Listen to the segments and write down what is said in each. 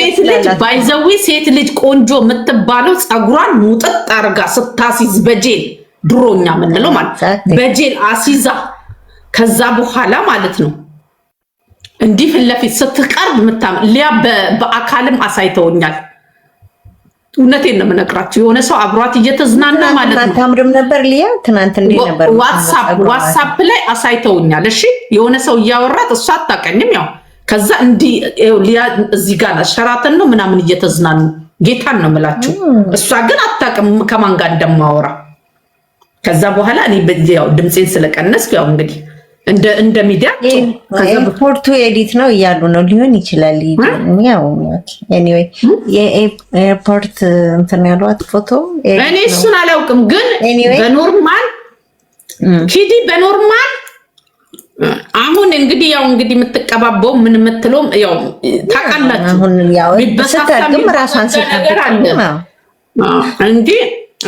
ሴት ልጅ ባይዘዊ ሴት ልጅ ቆንጆ የምትባለው ጸጉሯን ሙጥጥ አርጋ ስታሲዝ በጄል ድሮኛ ምንለው ማለት በጄል አሲዛ ከዛ በኋላ ማለት ነው እንዲህ ፍለፊት ስትቀርብ ሊያ በአካልም አሳይተውኛል። እውነቴን ነው የምነግራችሁ። የሆነ ሰው አብሯት እየተዝናና ማለት ነው። ታምርም ነበር ሊያ ትናንት እንዴ ነበር ዋትስአፕ ላይ አሳይተውኛል። እሺ የሆነ ሰው እያወራት እሷ አታውቀኝም። ያው ከዛ እንዲህ ሊያ እዚህ ጋር ሸራተን ነው ምናምን እየተዝናኑ ጌታን ነው የምላችሁ። እሷ ግን አታውቅም ከማን ጋር እንደማወራ። ከዛ በኋላ እኔ ያው ድምጼን ስለቀነስኩ ያው እንግዲህ እንደ ሚዲያ ኤርፖርቱ ኤዲት ነው እያሉ ነው ሊሆን ይችላል። ያው ኤኒዌይ የኤርፖርት እንትን ያሏት ፎቶ እኔ እሱን አላውቅም፣ ግን በኖርማል ኪዲ በኖርማል አሁን እንግዲህ ያው እንግዲህ የምትቀባበው ምን የምትለው ያው ታውቃላችሁ። አሁን ያው በስተቀም ራሷን ሲተገራለ እንዴ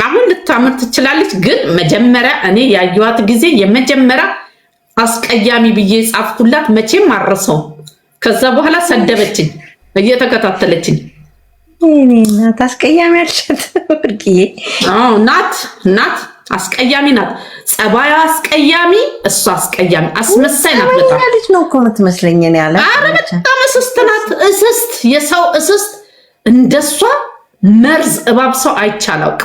አሁን ልታምር ትችላለች። ግን መጀመሪያ እኔ ያዩዋት ጊዜ የመጀመሪያ አስቀያሚ ብዬ ጻፍኩላት፣ መቼም አረሰው። ከዛ በኋላ ሰደበችኝ እየተከታተለችኝ። ናት አስቀያሚ አልሸት ወርቅዬ። አዎ ናት አስቀያሚ ናት። ጸባዩ አስቀያሚ፣ እሷ አስቀያሚ አስመሳይ ናት። በጣም ልጅ ነው እኮ የምትመስለኝ እኔ ያለ። ኧረ በጣም እስስት ናት። እስስት የሰው እስስት እንደሷ መርዝ እባብ ሰው አይቻላውቅ።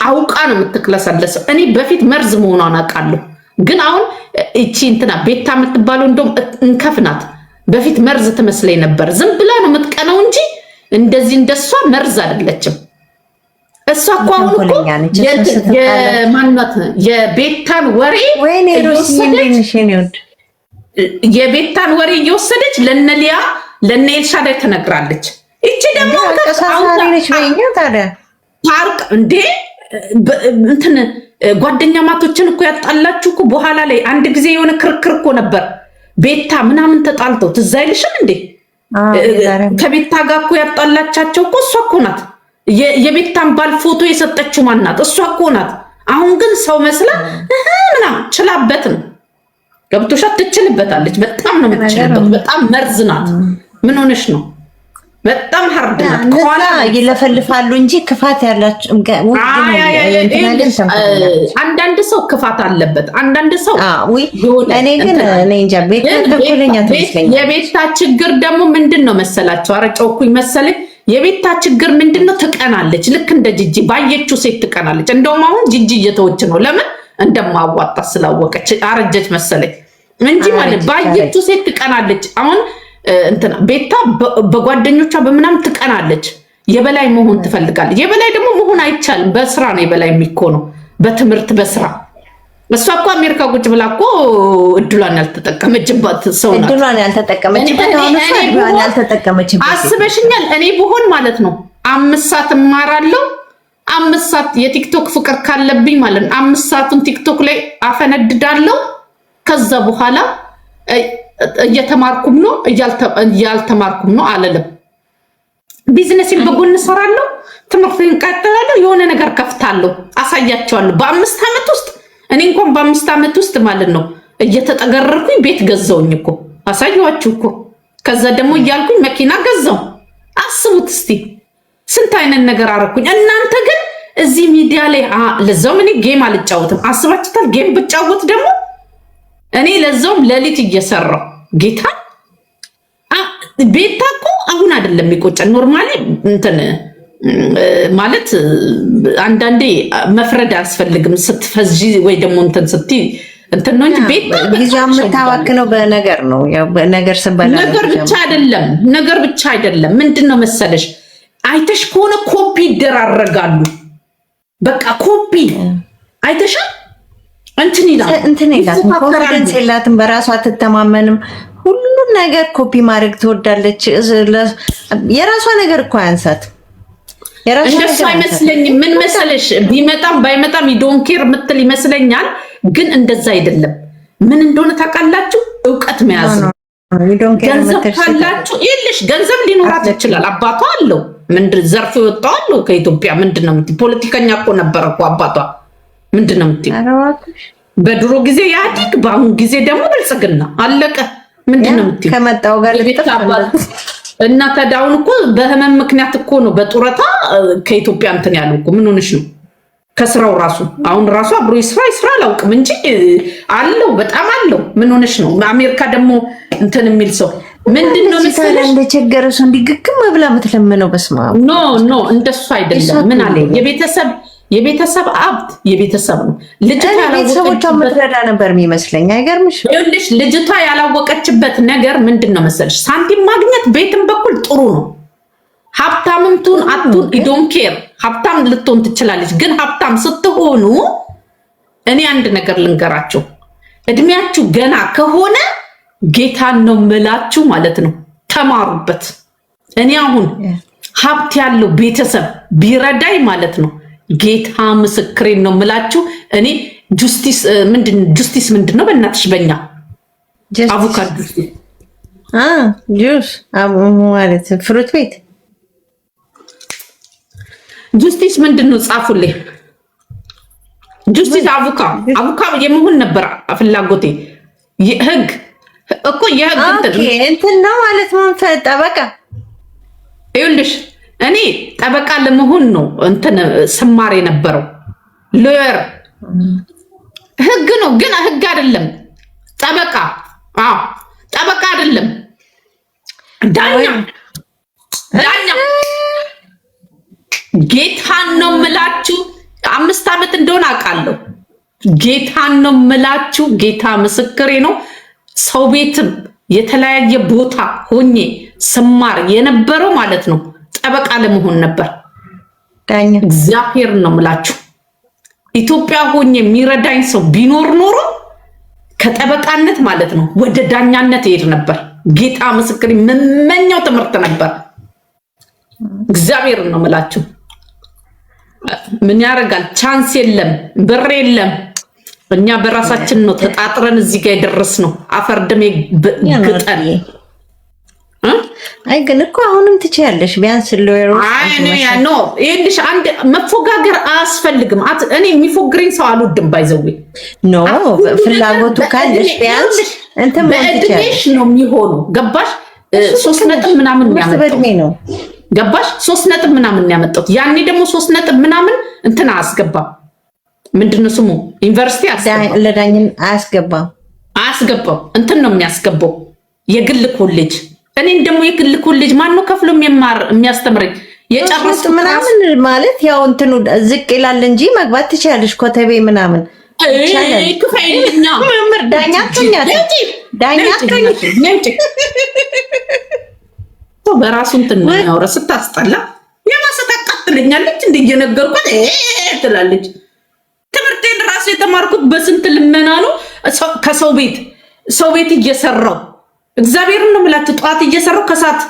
አውቃ ነው የምትክለሰለሰው። እኔ በፊት መርዝ መሆኗን አውቃለሁ። ግን አሁን እቺ እንትና ቤታ የምትባለው እንደውም እንከፍናት። በፊት መርዝ ትመስለኝ ነበር። ዝም ብላ ነው የምትቀነው እንጂ እንደዚህ እንደሷ መርዝ አይደለችም። እሷ እኮ አሁን እኮ የማንነት የቤታን ወሬ የቤታን ወሬ እየወሰደች ለነሊያ ለነኤልሻዳይ ትነግራለች። እቺ ደግሞ ታርቅ እንዴ እንትን ጓደኛ ማቶችን እኮ ያጣላችሁ እኮ በኋላ ላይ አንድ ጊዜ የሆነ ክርክር እኮ ነበር። ቤታ ምናምን ተጣልተው ትዝ አይልሽም እንዴ? ከቤታ ጋር እኮ ያጣላቻቸው እኮ እሷ እኮ ናት። የቤታን ባል ፎቶ የሰጠችው ማናት? እሷ እኮ ናት። አሁን ግን ሰው መስላ ምናምን ችላበት ነው። ገብቶሻት? ትችልበታለች። በጣም ነው የምትችልበት። በጣም መርዝ ናት። ምን ሆነሽ ነው? በጣም ሀርድ ናት። ከኋላ ይለፈልፋሉ እንጂ ክፋት ያላችሁ አንዳንድ ሰው ክፋት አለበት። አንዳንድ ሰው እኔ ግን እኔ እንጃ ቤት ተኮለኛ ትመስለኛለች። የቤታ ችግር ደግሞ ምንድነው መሰላችሁ? አረጨውኩኝ መሰለኝ። የቤታ ችግር ምንድነው? ትቀናለች። ልክ እንደ ጂጂ ባየችው ሴት ትቀናለች። እንደውም አሁን ጂጂ እየተወች ነው። ለምን? እንደማዋጣ ስላወቀች። አረጀች መሰለኝ እንጂ ማለት ባየችው ሴት ትቀናለች። አሁን እንትና ቤታ በጓደኞቿ በምናም ትቀናለች። የበላይ መሆን ትፈልጋለች። የበላይ ደግሞ መሆን አይቻልም። በስራ ነው የበላይ የሚኮነው፣ በትምህርት በስራ። እሷ እኮ አሜሪካ ቁጭ ብላ እኮ እድሏን ያልተጠቀመችባት ሰው ናት። እድሏን ያልተጠቀመችባት አስበሽኛል? እኔ ብሆን ማለት ነው 5 ሰዓት እማራለሁ። 5 ሰዓት የቲክቶክ ፍቅር ካለብኝ ማለት ነው 5 ሰዓቱን ቲክቶክ ላይ አፈነድዳለሁ። ከዛ በኋላ እየተማርኩም ነው እያልተማርኩም ነው አለለም። ቢዝነስን በጎን እሰራለሁ፣ ትምህርቴን እቀጥላለሁ፣ የሆነ ነገር ከፍታለሁ፣ አሳያቸዋለሁ። በ5 ዓመት ውስጥ እኔ እንኳን በ5 ዓመት ውስጥ ማለት ነው እየተጠገረርኩኝ ቤት ገዛውኝ እኮ አሳየኋችሁ እኮ። ከዛ ደግሞ እያልኩኝ መኪና ገዛው። አስቡት እስቲ ስንት አይነት ነገር አረኩኝ። እናንተ ግን እዚህ ሚዲያ ላይ ለዛውም እኔ ጌም አልጫወትም። አስባችሁታል? ጌም ብጫወት ደግሞ እኔ ለዛውም ሌሊት እየሰራው ጌታ ቤታ እኮ አሁን አይደለም የሚቆጨን። ኖርማሊ እንትን ማለት አንዳንዴ መፍረድ አያስፈልግም። ስትፈጂ ወይ ደግሞ እንትን ስትይ እንትን ነው እንጂ ቤታ ጊዜ የምታዋክነው በነገር ነው። ያው በነገር ስበላ ነገር ብቻ አይደለም። ምንድነው መሰለሽ አይተሽ ከሆነ ኮፒ ይደራረጋሉ። በቃ ኮፒ አይተሻል? እንትን ይላል ኮንፊደንስ የላትም፣ በራሷ አትተማመንም። ሁሉም ነገር ኮፒ ማድረግ ትወዳለች። የራሷ ነገር እኮ አያንሳት። እንደሱ አይመስለኝም። ምን መሰለሽ ቢመጣም ባይመጣም ዶንኬር ምትል ይመስለኛል። ግን እንደዛ አይደለም። ምን እንደሆነ ታውቃላችሁ? እውቀት መያዝ ነው። ገንዘብ ካላችሁ የለሽ ገንዘብ ሊኖራት ይችላል። አባቷ አለው ምንድን ዘርፎ የወጣው አለው ከኢትዮጵያ። ምንድን ነው የምትይ? ፖለቲከኛ እኮ ነበረ እኮ አባቷ። ምንድን ነው የምትይ? በድሮ ጊዜ ኢህአዴግ፣ በአሁን ጊዜ ደግሞ ብልጽግና። አለቀ። ምንድን ነው የምትይ? ከመጣው ጋር እና ተዳውን እኮ በህመም ምክንያት እኮ ነው በጡረታ ከኢትዮጵያ እንትን ያለው እኮ። ምን ሆነሽ ነው? ከስራው ራሱ አሁን ራሱ አብሮ ይስራ አላውቅም እንጂ አለው፣ በጣም አለው። ምን ሆነሽ ነው? አሜሪካ ደግሞ እንትን የሚል ሰው ምንድን ነው መሰለሽ እንደቸገረ ሰው እንዲግግም ብላ የምትለምነው። በስመ አብ ኖ እንደሱ አይደለም። ምን አለ የቤተሰብ ሀብት የቤተሰብ ነው። ቤተሰቦቿ የምትረዳ ነበር የሚመስለኝ። አይገርምሽ? ይኸውልሽ ልጅቷ ያላወቀችበት ነገር ምንድን ነው መሰለሽ፣ ሳንቲም ማግኘት ቤትም በኩል ጥሩ ነው። ሀብታምም ትሁን አትሁን ኢዶን ኬር፣ ሀብታም ልትሆን ትችላለች። ግን ሀብታም ስትሆኑ እኔ አንድ ነገር ልንገራችሁ፣ እድሜያችሁ ገና ከሆነ ጌታን ነው ምላችሁ ማለት ነው። ተማሩበት። እኔ አሁን ሀብት ያለው ቤተሰብ ቢረዳኝ ማለት ነው ጌታ ምስክሬን ነው ምላችሁ። እኔ ጁስቲስ ምንድን ነው በእናትሽ በእኛ አቮካዶ ጁስ ማለት ፍሩት ቤት ጁስቲስ ምንድን ነው ጻፉልኝ። ጁስቲስ አቮካ የመሆን ነበር ፍላጎቴ። ህግ እኮ የህግ እንትን ነው ማለት ነው። ጠበቃ ይኸውልሽ እኔ ጠበቃ ለመሆን ነው እንትን ስማር የነበረው ሎየር ህግ ነው፣ ግን ህግ አይደለም። ጠበቃ ጠበቃ አይደለም፣ ዳኛ ጌታን ነው ምላችሁ። 5 ዓመት እንደሆነ አውቃለሁ። ጌታን ነው ምላችሁ። ጌታ ምስክሬ ነው። ሰው ቤትም የተለያየ ቦታ ሆኜ ስማር የነበረው ማለት ነው ጠበቃ ለመሆን ነበር። እግዚአብሔር ነው ምላችሁ። ኢትዮጵያ ሆኜ የሚረዳኝ ሰው ቢኖር ኖሮ ከጠበቃነት ማለት ነው ወደ ዳኛነት ይሄድ ነበር። ጌታ ምስክሬ መመኛው ትምህርት ነበር። እግዚአብሔር ነው ምላችሁ። ምን ያደርጋል? ቻንስ የለም፣ ብር የለም። እኛ በራሳችን ነው ተጣጥረን እዚህ ጋር የደረስነው። አፈርድሜ ግጠን። አይ ግን እኮ አሁንም ትችያለሽ። ቢያንስ ሎየሩ ይኸውልሽ አንድ መፎጋገር አያስፈልግም። እኔ የሚፎግረኝ ሰው አልወድም። ባይዘዌ ኖ ፍላጎቱ ካለሽ ቢያንስ እንትን በእድሜሽ ነው የሚሆኑ። ገባሽ? 3 ነጥብ ምናምን ነው ገባሽ? 3 ነጥብ ምናምን ያመጣሁት ያኔ ደግሞ 3 ነጥብ ምናምን እንትን አያስገባም። ምንድነው ስሙ? ዩኒቨርሲቲ ለዳኝን አያስገባም። እንትን ነው የሚያስገባው የግል ኮሌጅ። እኔም ደግሞ የግል ኮሌጅ ማነው ከፍሎ የሚያስተምረኝ? የጨረስኩት ምናምን ማለት ያው እንትኑ ዝቅ ይላል እንጂ መግባት ትችያለሽ። ኮተቤ ምናምን ክፈይልኛ ዳኛ በራሱ እንትን ነው የሚያወራ። ስታስጠላ የማሰታቃትልኛለች እንደ እየነገርኳት ትላለች። ትምህርቴን ራሱ የተማርኩት በስንት ልመና ነው። ከሰው ቤት እየሰራው እግዚአብሔርን ነው የምላችሁ። ጠዋት እየሰራው ከሰዓት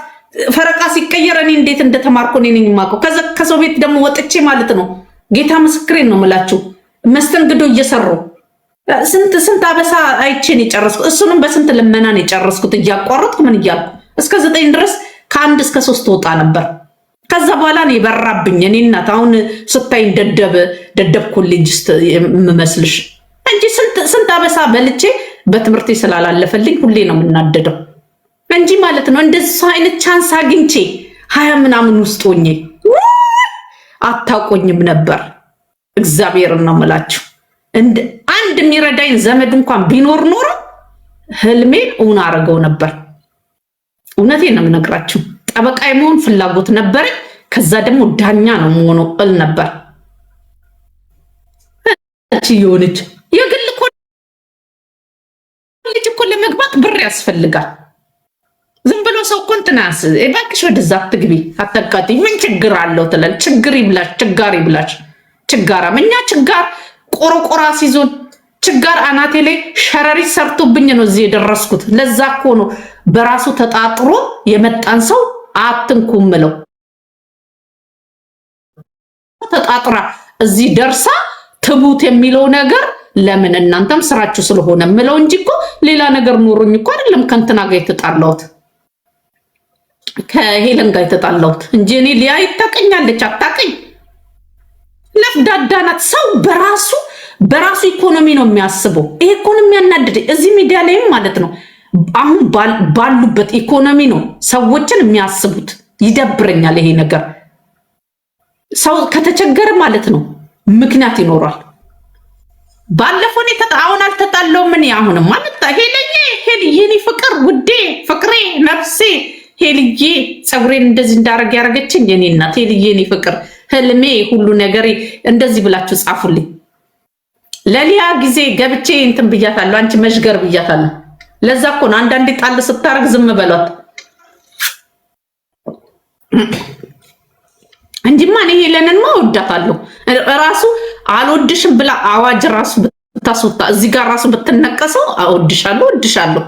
ፈረቃ ሲቀየር እኔ እንዴት እንደተማርኩ እኔ ነኝ የማውቀው። ከሰው ቤት ደግሞ ወጥቼ ማለት ነው ጌታ ምስክሬን ነው የምላችሁ መስተንግዶ እየሰራው ስንት አበሳ አይቼን የጨረስኩት። እሱንም በስንት ልመናን የጨረስኩት እያቋረጥኩ ምን እያልኩ እስከ 9 ድረስ ከ1 እስከ 3 ወጣ ነበር። ከዛ በኋላ ነው የበራብኝ። እኔ እናት አሁን ስታይን ደደብ ኮሌጅ የምመስልሽ እንጂ ስንት አበሳ በልቼ በትምህርቴ ስላላለፈልኝ ሁሌ ነው የምናደደው እንጂ ማለት ነው። እንደዛ አይነት ቻንስ አግኝቼ 20 ምናምን ውስጥ ሆኜ አታውቆኝም ነበር። እግዚአብሔርን ነው የምላችሁ። አንድ የሚረዳኝ ዘመድ እንኳን ቢኖር ኖሮ ህልሜን እውን አደረገው ነበር። እውነቴን ነው የምነግራችሁ። ጠበቃ የመሆን ፍላጎት ነበረኝ። ከዛ ደግሞ ዳኛ ነው የምሆነው እል ነበር። የሆነች የግል ኮሌጅ እኮ ለመግባት ብር ያስፈልጋል። ዝም ብሎ ሰው እኮ እንትናስ እባክሽ ወደዛ አትግቢ አታቃጥይ ምን ችግር አለው ትላል። ችግር ይብላሽ፣ ችጋር ይብላሽ። ችጋራም እኛ ችጋር ቆረቆራ ሲዞን ችጋር አናቴ ላይ ሸረሪት ሰርቶብኝ ነው እዚህ የደረስኩት። ለዛ እኮ ነው በራሱ ተጣጥሮ የመጣን ሰው አትንኩ ምለው። ተጣጥራ እዚህ ደርሳ ትቡት የሚለው ነገር ለምን እናንተም ስራችሁ ስለሆነ ምለው እንጂ እኮ ሌላ ነገር ኖሮኝ እኮ አይደለም ከእንትና ጋር የተጣላሁት ከሄለን ጋር የተጣላሁት እንጂ እኔ ሊያ ይታቀኛለች አታቀኝ። ለፍዳዳናት ሰው በራሱ ኢኮኖሚ ነው የሚያስበው። ይሄ ኢኮኖሚ ያናድድ። እዚህ ሚዲያ ላይም ማለት ነው አሁን ባሉበት ኢኮኖሚ ነው ሰዎችን የሚያስቡት። ይደብረኛል ይሄ ነገር። ሰው ከተቸገረ ማለት ነው ምክንያት ይኖራል። ባለፈው አሁን አልተጣለው ምን አሁንም ማለት ሄልዬ እኔ ፍቅር ውዴ ፍቅሬ ነፍሴ ሄልዬ ፀጉሬን እንደዚህ እንዳረግ ያረገችኝ የኔ እናት ሄልዬ እኔ ፍቅር ህልሜ ሁሉ ነገሬ እንደዚህ ብላችሁ ጻፉልኝ። ለሊያ ጊዜ ገብቼ እንትን ብያታለሁ። አንቺ መሽገር ብያታለሁ። ለዛ እኮ ነው አንዳንዴ ጣል ስታረግ ዝም በሏት እንጂማ እኔ ሄለንንማ ወዳታለሁ። ራሱ አልወድሽም ብላ አዋጅ ራሱ ብታስወጣ እዚህ ጋር ራሱ ብትነቀሰው ወድሻለሁ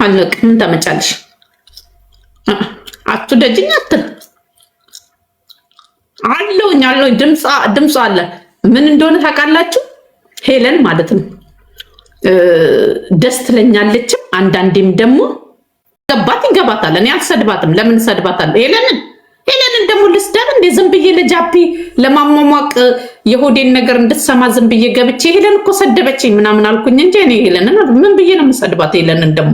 አለቅ ምን ታመጫለሽ? አትደጅኝ አትል አለውኝ ድምፅ አለ። ምን እንደሆነ ታውቃላችሁ? ሄለን ማለት ነው ደስ ትለኛለችም አንዳንዴም ደግሞ ገባት ይገባታል። እኔ አልሰድባትም። ለምን ሰድባታለሁ? ሄለንን ደግሞ ልስደብ እንዴ? ዝም ብዬ ለጃፒ ለማሟሟቅ የሆዴን ነገር እንድትሰማ ዝም ብዬ ገብቼ ሄለን እኮ ሰደበችኝ ምናምን አልኩኝ እንጂ እኔ ሄለንን ምን ብዬ ነው የምሰድባት? ሄለንን ደግሞ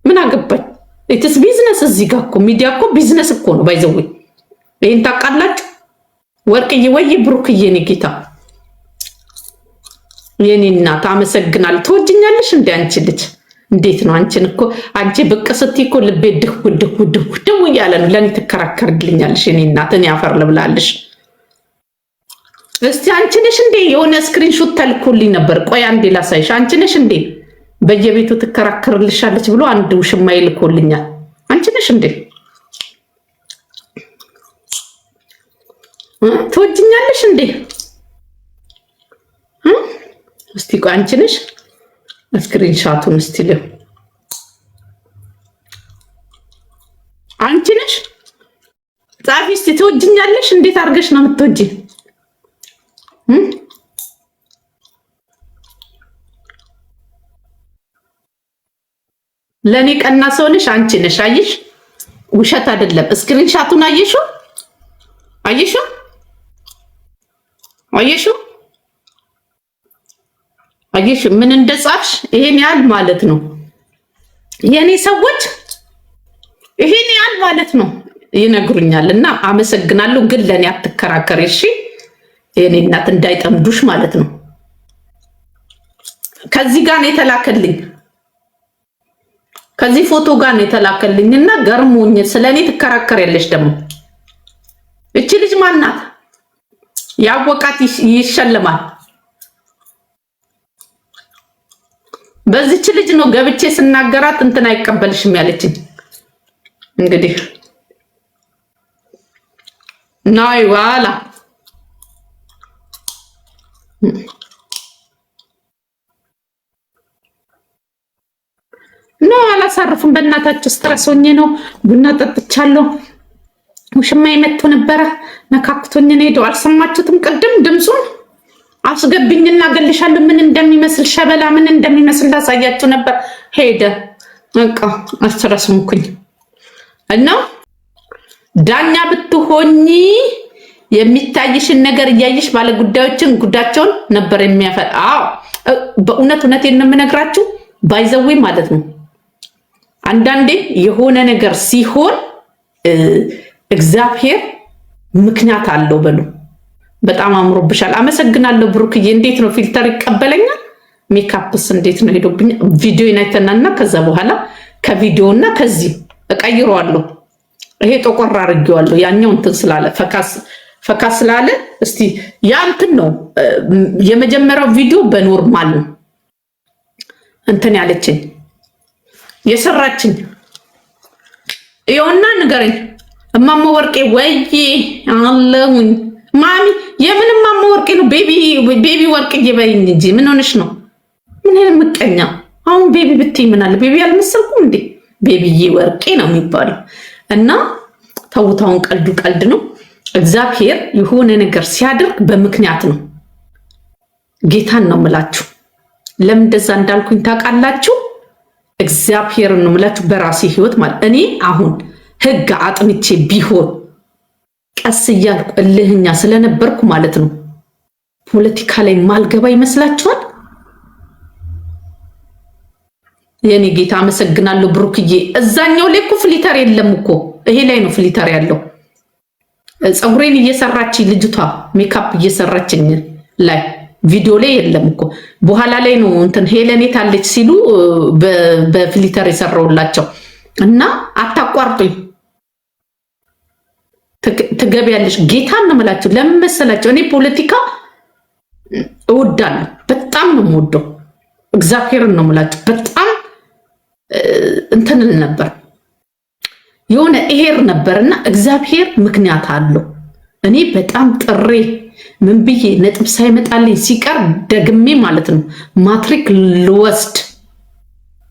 ምን አገባኝ? ኢትስ ቢዝነስ። እዚህ ጋር እኮ ሚዲያ እኮ ቢዝነስ እኮ ነው። ባይዘው ይሄን ታውቃላችሁ? ወርቅዬ ወይ ብሩክዬ የኔ ጌታ የኔ እናት አመሰግናለሁ። ትወጂኛለሽ እንዴ አንቺ ልጅ? እንዴት ነው አንቺን እኮ አንቺ ብቅ ስትይ እኮ ልቤ ድው እያለ ነው። ለእኔ ትከራከርልኛለሽ የኔ እናት። እኔ አፈር ልብላለሽ። እስቲ አንቺ ነሽ እንዴ? የሆነ ስክሪንሾት ተልኮልኝ ነበር። ቆይ አንዴ ላሳይሽ። አንቺ ነሽ እንዴ በየቤቱ ትከራከርልሻለች ብሎ አንድ ውሽማ ይልኮልኛል። አንቺ ነሽ እንዴ? ትወጂኛለሽ እንዴ? እስቲ ቆይ አንቺ ነሽ? ስክሪንሻቱን እስቲ ለው አንቺ ነሽ? ጻፊ እስቲ። ትወጂኛለሽ? እንዴት አድርገሽ ነው የምትወጂ? ለኔ ቀና ሰው ነሽ አንቺ ነሽ። አየሽ? ውሸት አይደለም። ስክሪንሻቱን አየሽው? አየሽ ምን እንደጻፍሽ? ይሄን ያህል ማለት ነው የኔ ሰዎች፣ ይሄን ያህል ማለት ነው ይነግሩኛል። እና አመሰግናለሁ። ግን ለኔ አትከራከሪ እሺ? የኔ እናት እንዳይጠምዱሽ ማለት ነው። ከዚህ ጋር ነው የተላከልኝ፣ ከዚህ ፎቶ ጋር ነው የተላከልኝ እና ገርሞኝ ስለኔ ትከራከሪያለሽ ደግሞ። እቺ ልጅ ማናት? ያወቃት ይሸልማል። በዚች ልጅ ነው ገብቼ ስናገራት እንትን አይቀበልሽም ያለችኝ። እንግዲህ ናይ ዋላ ነው አላሳርፍም። በእናታችሁ ስትረስ ሆኜ ነው። ቡና ጠጥቻለሁ። ውሽማ መጥቶ ነበረ ነካክቶኝ ነው ሄደው። አልሰማችሁትም? ቅድም ድምፁን አስገብኝና እገልሻለሁ ምን እንደሚመስል ሸበላ ምን እንደሚመስል ላሳያችሁ ነበር። ሄደ በቃ አስተረስሙኩኝ። እና ዳኛ ብትሆኚ የሚታይሽን ነገር እያየሽ ባለ ጉዳዮችን ጉዳቸውን ነበር የሚያፈል። አዎ በእውነቴን ነው የምነግራችሁ። ባይዘዌ ማለት ነው አንዳንዴ የሆነ ነገር ሲሆን እግዚአብሔር ምክንያት አለው በሉ። በጣም አምሮብሻል። አመሰግናለሁ ብሩክዬ። እንዴት ነው ፊልተር ይቀበለኛል? ሜካፕስ እንዴት ነው ሄዶብኝ? ቪዲዮ ይናይተናልና ከዛ በኋላ ከቪዲዮና ከዚህ እቀይረዋለሁ። ይሄ ጠቆር አድርጌዋለሁ። ያኛው እንትን ስላለ ፈካ ስላለ እስቲ ያ እንትን ነው የመጀመሪያው ቪዲዮ በኖርማል ነው እንትን ያለችኝ የሰራችኝ። ይኸውና ንገረኝ እማማ ወርቄ ወይ አለሁኝ ማሚ። የምን እማማ ወርቄ ነው? ቤቢ ወርቄ ይበይኝ እንጂ ምን ሆነሽ ነው? ምን አይነት ምቀኛ! አሁን ቤቢ ብትይ ምን አለ? ቤቢ አልመሰልኩም እንዴ? ቤቢዬ ወርቄ ነው የሚባለው። እና ተውታውን ቀልዱ ቀልድ ነው። እግዚአብሔር የሆነ ነገር ሲያደርግ በምክንያት ነው። ጌታን ነው የምላችሁ። ለምን እንደዛ እንዳልኩኝ ታውቃላችሁ? እግዚአብሔርን ነው የምላችሁ። በራሴ ህይወት ማለት እኔ አሁን ህግ አጥንቼ ቢሆን ቀስ እያልኩ እልህኛ ስለነበርኩ ማለት ነው ፖለቲካ ላይ ማልገባ ይመስላችኋል? የኔ ጌታ አመሰግናለሁ ብሩክዬ። እዛኛው ላይ እኮ ፍሊተር የለም እኮ ይሄ ላይ ነው ፍሊተር ያለው። ፀጉሬን እየሰራች ልጅቷ ሜካፕ እየሰራችኝ ላይ ቪዲዮ ላይ የለም እኮ በኋላ ላይ ነው እንትን ሄለኔ ታለች ሲሉ በፍሊተር የሰራውላቸው እና አታቋርጡኝ ትገቢያለሽ። ጌታን ነው የምላችሁ። ለምን መሰላችሁ? እኔ ፖለቲካ እወዳለሁ፣ በጣም ነው የምወደው። እግዚአብሔርን ነው የምላችሁ። በጣም እንትንል ነበር የሆነ ኤሄር ነበርና እግዚአብሔር ምክንያት አለው። እኔ በጣም ጥሬ ምን ብዬ ነጥብ ሳይመጣልኝ ሲቀር ደግሜ ማለት ነው ማትሪክ ልወስድ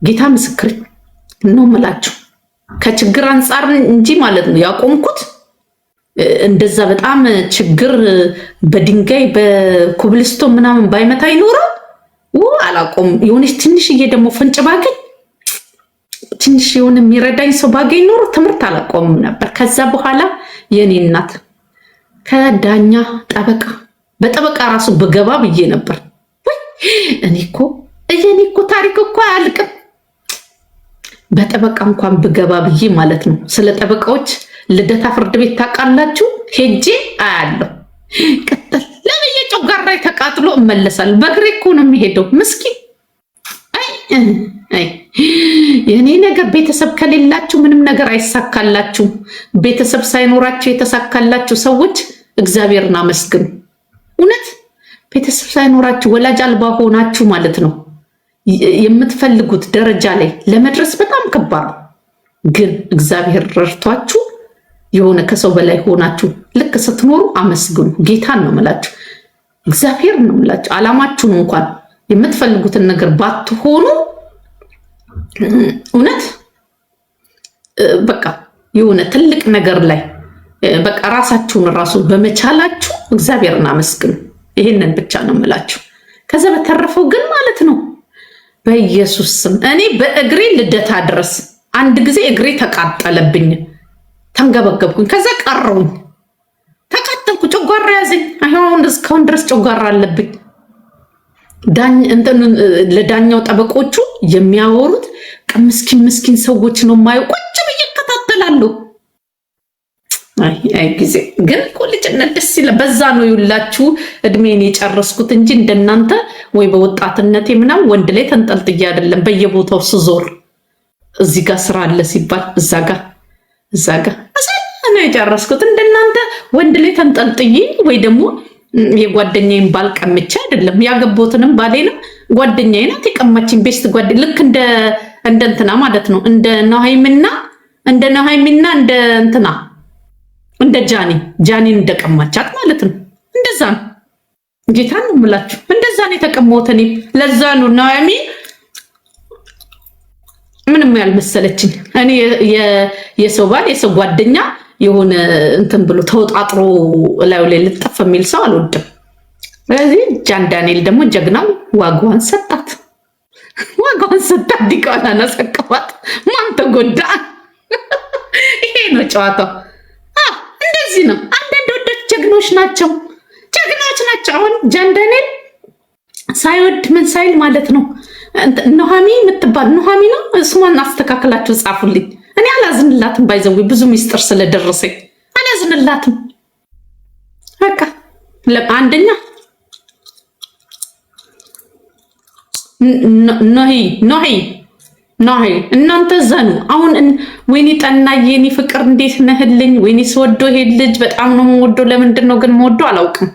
ጌታ ምስክር ነው የምላችሁ። ከችግር አንጻር እንጂ ማለት ነው ያቆምኩት። እንደዛ በጣም ችግር በድንጋይ በኮብልስቶ ምናምን ባይመታ ይኖረው አላቆም። የሆነች ትንሽዬ ደግሞ ፍንጭ ባገኝ ትንሽ የሆነ የሚረዳኝ ሰው ባገኝ ኖሮ ትምህርት አላቆምም ነበር። ከዛ በኋላ የኔ እናት ከዳኛ ጠበቃ በጠበቃ ራሱ በገባ ብዬ ነበር። እኔ እኮ ታሪክ እኮ አያልቅም። በጠበቃ እንኳን ብገባ ብዬ ማለት ነው። ስለ ጠበቃዎች ልደታ ፍርድ ቤት ታውቃላችሁ? ሄጄ አያለሁ። ቀጥል ለብዬ ጮጋራ ተቃጥሎ እመለሳለሁ። በእግሬ እኮ ነው የሚሄደው። ምስኪን አይ የኔ ነገር ቤተሰብ ከሌላችሁ ምንም ነገር አይሳካላችሁም። ቤተሰብ ሳይኖራችሁ የተሳካላችሁ ሰዎች እግዚአብሔርን አመስግኑ። እውነት ቤተሰብ ሳይኖራችሁ ወላጅ አልባ ሆናችሁ ማለት ነው የምትፈልጉት ደረጃ ላይ ለመድረስ በጣም ከባድ ነው። ግን እግዚአብሔር ረድቷችሁ የሆነ ከሰው በላይ ሆናችሁ ልክ ስትኖሩ አመስግኑ። ጌታን ነው የምላችሁ፣ እግዚአብሔር ነው የምላችሁ። አላማችሁን እንኳን የምትፈልጉትን ነገር ባትሆኑ እውነት በቃ የሆነ ትልቅ ነገር ላይ በቃ ራሳችሁን ራሱ በመቻላችሁ እግዚአብሔርን አመስግኑ። ይሄንን ብቻ ነው የምላችሁ። ከዛ በተረፈው ግን ማለት ነው በኢየሱስ ስም እኔ በእግሬ ልደታ ድረስ አንድ ጊዜ እግሬ ተቃጠለብኝ፣ ተንገበገብኩኝ። ከዛ ቀረውኝ፣ ተቃጠልኩ፣ ጨጓራ ያዘኝ። አሁን እስካሁን ድረስ ጨጓራ አለብኝ። ለዳኛው ጠበቆቹ የሚያወሩት ምስኪን ሰዎች ነው የማየው። ቁጭ ብዬ እከታተላለሁ። አይ ጊዜ ግን እኮ ልጅነት ደስ ይላል። በዛ ነው ይውላችሁ እድሜን የጨረስኩት እንጂ እንደናንተ ወይ በወጣትነቴ ምናምን ወንድ ላይ ተንጠልጥዬ አይደለም በየቦታው ስዞር እዚህ ጋር ስራ አለ ሲባል እዛ ጋር ነው የጨረስኩት። እንደናንተ ወንድ ላይ ተንጠልጥዬ ወይ ደግሞ የጓደኛዬን ባል ቀምቼ አይደለም። ያገቦትንም ባሌንም ጓደኛዬ ናት የቀማችኝ። ቤስት ጓደኛ ልክ እንደ እንትና ማለት ነው እንደ ነሃይምና እንደ እንትና እንደ ጃኒን እንደቀማቻት ማለት ነው። እንደዛ ነው። ጌታ ነው የምላችሁ። እንደዛ ነው የተቀማሁት እኔ። ለዛ ነው ናኦሚ ምንም ያልመሰለችኝ። እኔ የሰው ባል የሰው ጓደኛ የሆነ እንትን ብሎ ተወጣጥሮ ላዩ ላይ ልጠፍ የሚል ሰው አልወድም። ስለዚህ ጃን ዳንኤል ደግሞ ጀግናው ዋጋዋን ሰጣት። ዲቃላ ነሰቀባት። ማን ተጎዳ? ይሄ ነው ጨዋታው። እንደዚህ ነው። አንዳንድ ወንዶች ጀግኖች ናቸው። አሁን ጃን ዳንኤል ሳይወድ ምን ሳይል ማለት ነው ኑሃሚ የምትባል ኑሃሚ ነው ስሟን አስተካክላችሁ ጻፉልኝ። እኔ አላዝንላትም። ባይዘው ብዙ ሚስጥር ስለደረሰኝ አላዝንላትም። በቃ አንደኛ ኖሂ እናንተ ዘኑ። አሁን ወይኔ ጠናዬ የኔ ፍቅር እንዴት ነህልኝ? ወይኔ ስወዶ ይሄ ልጅ በጣም ነው የምወደው። ለምንድን ነው ግን የምወደው አላውቅም።